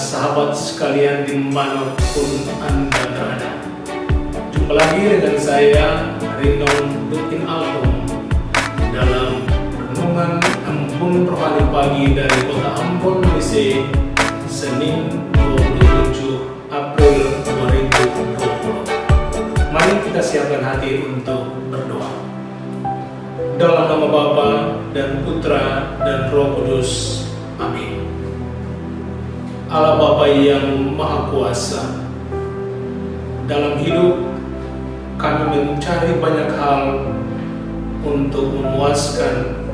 sahabat sekalian dimanapun Anda berada. Jumpa lagi dengan saya, Rinon Dukin Altum, dalam renungan Ambon Rohani Pagi dari Kota Ambon, Malaysia, Senin 27 April 2020. Mari kita siapkan hati untuk berdoa. Dalam nama Bapa dan Putra dan Roh Kudus. Amin. Allah Bapa yang Maha Kuasa, dalam hidup kami mencari banyak hal untuk memuaskan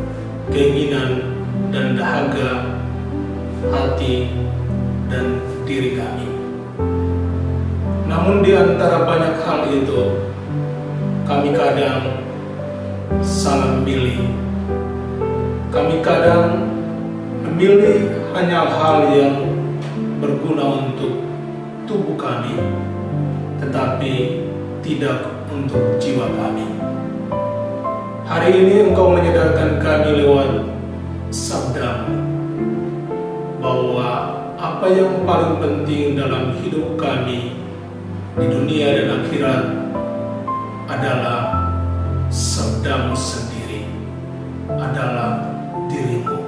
keinginan dan dahaga hati dan diri kami. Namun di antara banyak hal itu, kami kadang salah memilih. Kami kadang memilih hanya hal yang berguna untuk tubuh kami, tetapi tidak untuk jiwa kami. Hari ini Engkau menyadarkan kami lewat sabda-Mu bahwa apa yang paling penting dalam hidup kami di dunia dan akhirat adalah sabda-Mu sendiri, adalah diri-Mu.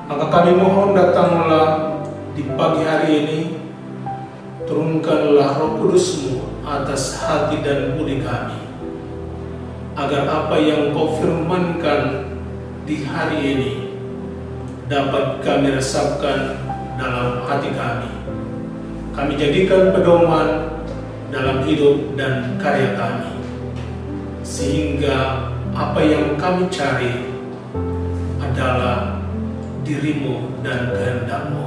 Maka kami mohon, datanglah di pagi hari ini, turunkanlah Roh Kudus-Mu atas hati dan budi kami, agar apa yang Kau firmankan di hari ini dapat kami resapkan dalam hati kami. Kami jadikan pedoman dalam hidup dan karya kami, sehingga apa yang kami cari adalah diri-Mu dan kehendak-Mu.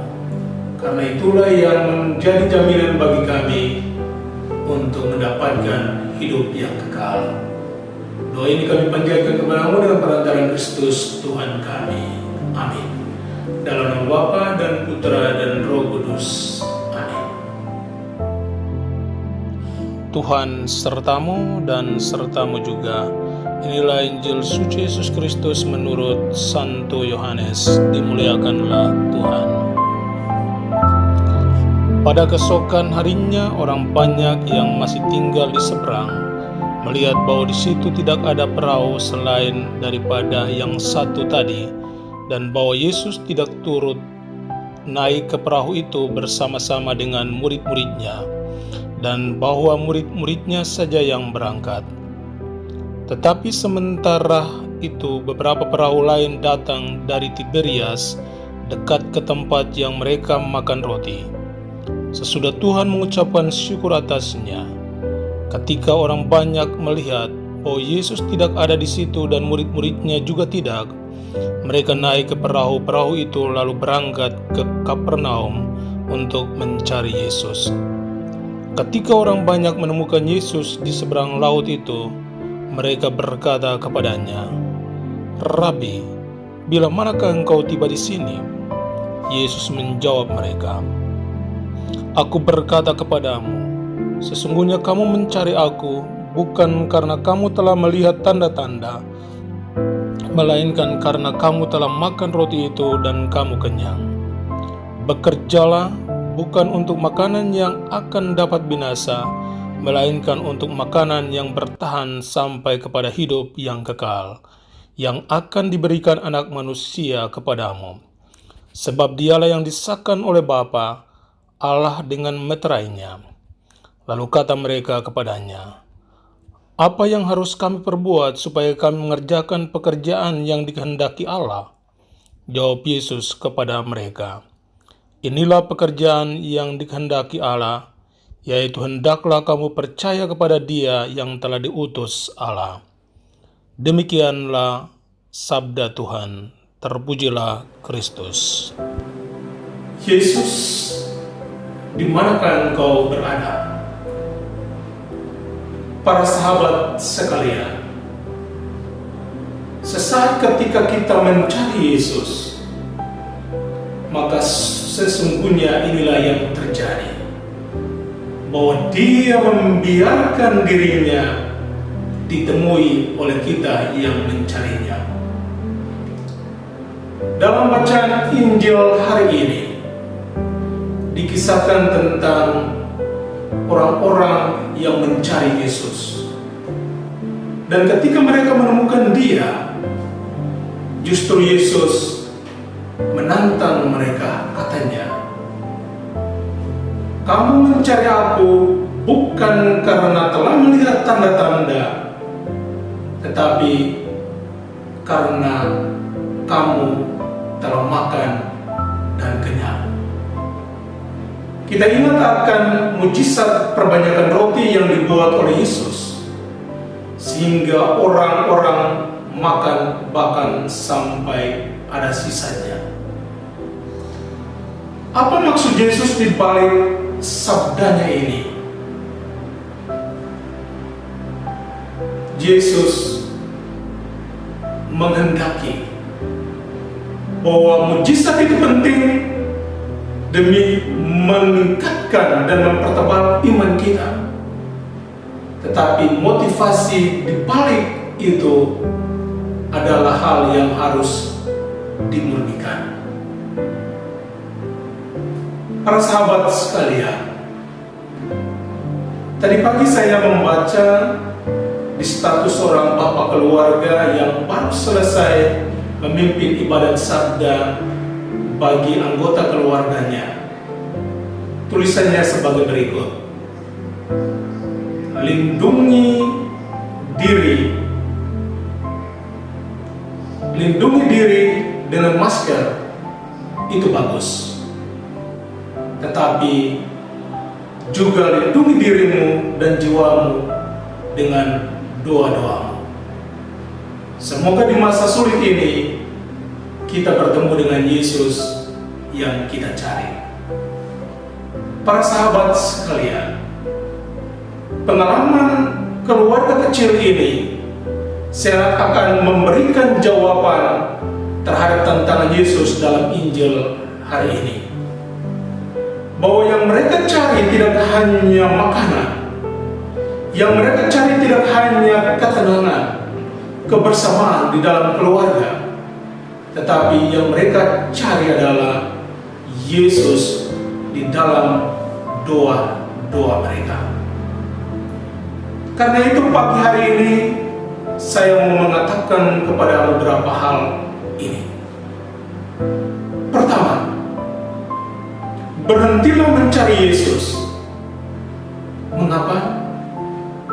Karena itulah yang menjadi jaminan bagi kami untuk mendapatkan hidup yang kekal. Doa ini kami panjatkan kepada-Mu dengan perantaraan Kristus Tuhan kami. Amin. Dalam nama Bapa dan Putra dan Roh Kudus. Amin. Tuhan sertamu dan sertamu juga. Inilah Injil suci Yesus Kristus menurut Santo Yohanes. Dimuliakanlah Tuhan. Pada keesokan harinya, orang banyak yang masih tinggal di seberang melihat bahwa di situ tidak ada perahu selain daripada yang satu tadi, dan bahwa Yesus tidak turut naik ke perahu itu bersama-sama dengan murid-muridnya, dan bahwa murid-muridnya saja yang berangkat. Tetapi sementara itu beberapa perahu lain datang dari Tiberias dekat ke tempat yang mereka makan roti. Sesudah Tuhan mengucapkan syukur atasnya, ketika orang banyak melihat bahwa Yesus tidak ada di situ dan murid-muridnya juga tidak, mereka naik ke perahu-perahu itu lalu berangkat ke Kapernaum untuk mencari Yesus. Ketika orang banyak menemukan Yesus di seberang laut itu, mereka berkata kepadanya, "Rabi, bila manakah engkau tiba di sini?" Yesus menjawab mereka, "Aku berkata kepadamu, sesungguhnya kamu mencari Aku bukan karena kamu telah melihat tanda-tanda, melainkan karena kamu telah makan roti itu dan kamu kenyang. Bekerjalah bukan untuk makanan yang akan dapat binasa, melainkan untuk makanan yang bertahan sampai kepada hidup yang kekal, yang akan diberikan Anak Manusia kepadamu. Sebab Dialah yang disahkan oleh Bapa Allah dengan meterainya." Lalu kata mereka kepadanya, "Apa yang harus kami perbuat supaya kami mengerjakan pekerjaan yang dikehendaki Allah?" Jawab Yesus kepada mereka, "Inilah pekerjaan yang dikehendaki Allah, yaitu hendaklah kamu percaya kepada Dia yang telah diutus Allah." Demikianlah sabda Tuhan. Terpujilah Kristus. Yesus, di manakah engkau berada? Para sahabat sekalian, sesaat ketika kita mencari Yesus, maka sesungguhnya inilah yang terjadi, bahwa Dia membiarkan dirinya ditemui oleh kita yang mencarinya. Dalam bacaan Injil hari ini, dikisahkan tentang orang-orang yang mencari Yesus. Dan ketika mereka menemukan Dia, justru Yesus menantang mereka, katanya, "Kamu mencari Aku bukan karena telah melihat tanda-tanda, tetapi karena kamu telah makan dan kenyang." Kita ingat akan mujizat perbanyakan roti yang dibuat oleh Yesus, sehingga orang-orang makan bahkan sampai ada sisanya. Apa maksud Yesus di balik sabdanya ini? Yesus menghendaki bahwa mujizat itu penting demi meningkatkan dan mempertebal iman kita. Tetapi motivasi di balik itu adalah hal yang harus dimurnikan. Para sahabat sekalian, tadi pagi saya membaca di status seorang bapak keluarga yang baru selesai memimpin ibadat sabda bagi anggota keluarganya. Tulisannya sebagai berikut: lindungi diri dengan masker itu bagus, tetapi juga lindungi dirimu dan jiwamu dengan doa-doamu. Semoga di masa sulit ini kita bertemu dengan Yesus yang kita cari. Para sahabat sekalian, pengalaman keluarga kecil ini saya akan memberikan jawaban terhadap tantangan Yesus dalam Injil hari ini. Bahwa yang mereka cari tidak hanya makanan, yang mereka cari tidak hanya ketenangan, kebersamaan di dalam keluarga, tetapi yang mereka cari adalah Yesus di dalam doa-doa mereka. Karena itu pagi hari ini saya mau mengatakan kepada beberapa hal ini. Pertama, berhentilah mencari Yesus. Mengapa?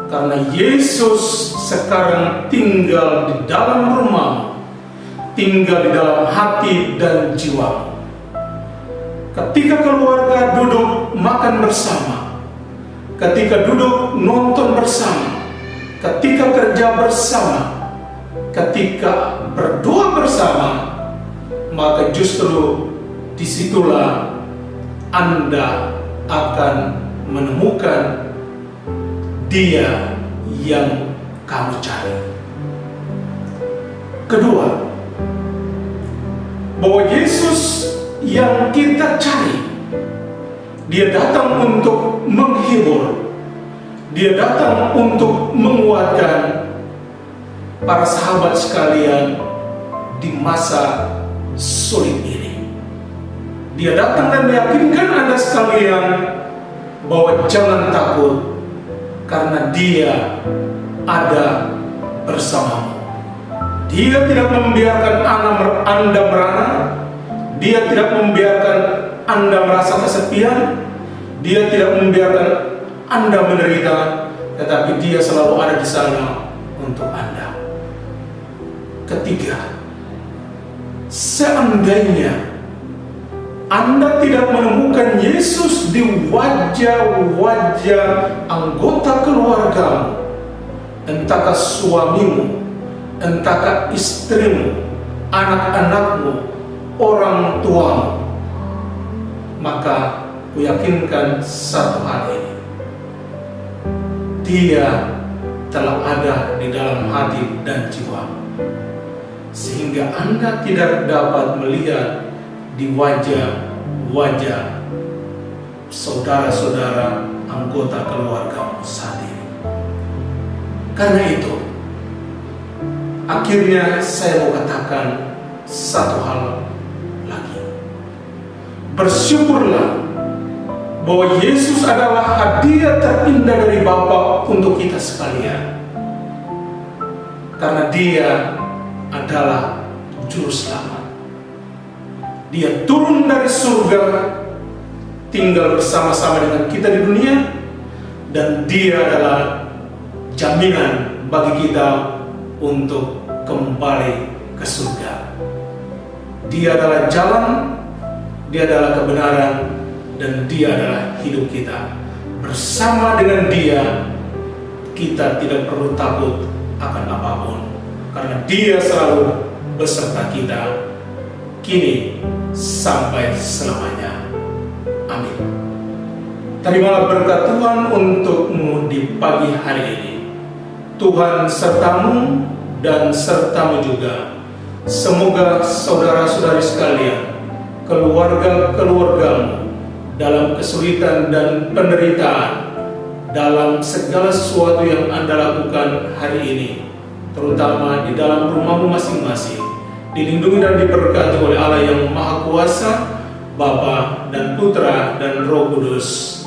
Karena Yesus sekarang tinggal di dalam rumah, tinggal di dalam hati dan jiwa. Ketika keluarga duduk makan bersama, ketika duduk nonton bersama, ketika kerja bersama, ketika berdoa bersama, maka justru disitulah Anda akan menemukan Dia yang kamu cari. Kedua, bahwa Yesus yang kita cari, Dia datang untuk menghibur, Dia datang untuk menguatkan para sahabat sekalian di masa sulit ini. Dia datang dan meyakinkan Anda sekalian bahwa jangan takut, karena Dia ada bersamamu. Dia tidak membiarkan Anda merana, Dia tidak membiarkan Anda merasa kesepian, Dia tidak membiarkan Anda menderita, tetapi Dia selalu ada di sana untuk Anda. Ketiga, seandainya Anda tidak menemukan Yesus di wajah-wajah anggota keluargamu, entahkah suamimu, entahkah istrimu, anak-anakmu, orang tuamu, maka kuyakinkan satu hal ini: Dia telah ada di dalam hati dan jiwa, sehingga Anda tidak dapat melihat di wajah-wajah saudara-saudara anggota keluargamu saat ini. Karena itu, akhirnya saya mau katakan satu hal lagi: bersyukurlah bahwa Yesus adalah hadiah terindah dari Bapa untuk kita sekalian. Karena Dia adalah Juru Selamat. Dia turun dari surga, tinggal bersama-sama dengan kita di dunia, dan Dia adalah jaminan bagi kita untuk kembali ke surga. Dia adalah jalan, Dia adalah kebenaran, dan Dia adalah hidup kita. Bersama dengan Dia, kita tidak perlu takut akan apapun, karena Dia selalu beserta kita, kini sampai selamanya. Amin. Terimalah berkat Tuhan untukmu di pagi hari ini. Tuhan sertamu dan sertamu juga. Semoga saudara-saudari sekalian, keluarga-keluargamu dalam kesulitan dan penderitaan, dalam segala sesuatu yang Anda lakukan hari ini, terutama di dalam rumahmu masing-masing, dilindungi dan diberkati oleh Allah yang Maha Kuasa, Bapa dan Putra dan Roh Kudus.